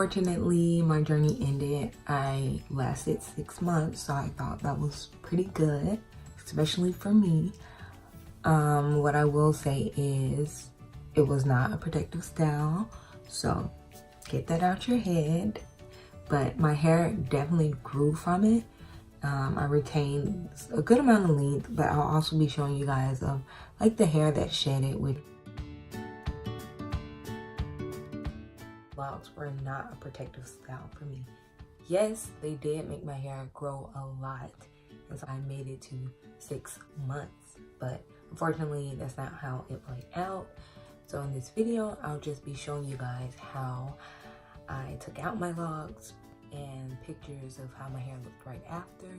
unfortunately, my journey ended. I lasted 6 months, so I thought that was pretty good, especially for me. What I will say is it was not a protective style, so get that out your head. But my hair definitely grew from it. I retained a good amount of length, but I'll also be showing you guys of like the hair that shedded. With locks were not a protective style for me. Yes, they did make my hair grow a lot, and so I made it to 6 months, but unfortunately that's not how it played out. So in this video, I'll just be showing you guys how I took out my locks and pictures of how my hair looked right after.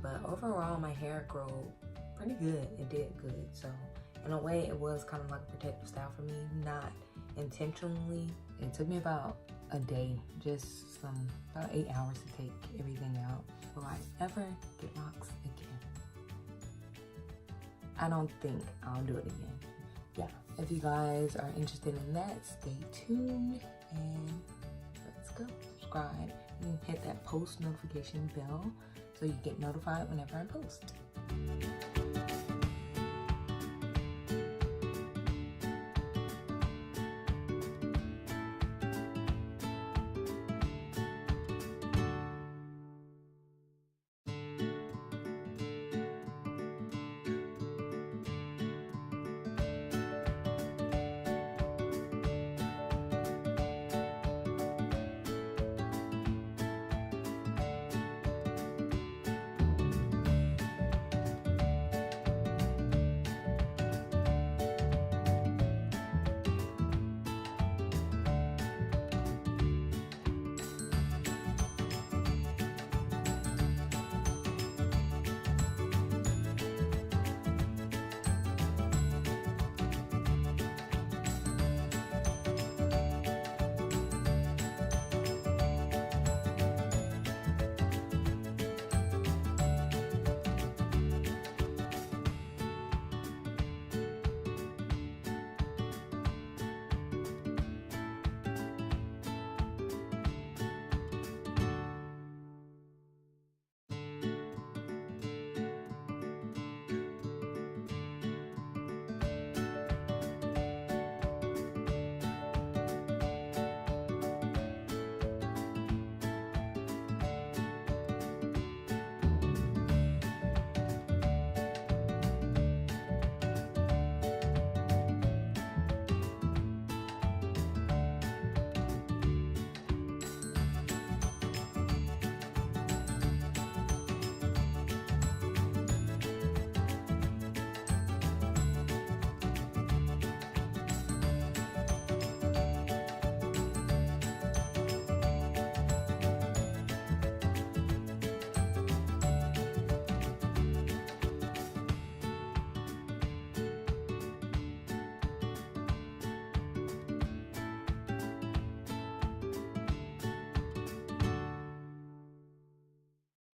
But overall, my hair grew pretty good. It did good. So in a way, it was kind of like a protective style for me, not intentionally. It took me about a day, just about 8 hours to take everything out. Will I ever get locks again? I don't think I'll do it again. Yeah, if you guys are interested in that, stay tuned and let's go. Subscribe and hit that post notification bell so you get notified whenever I post.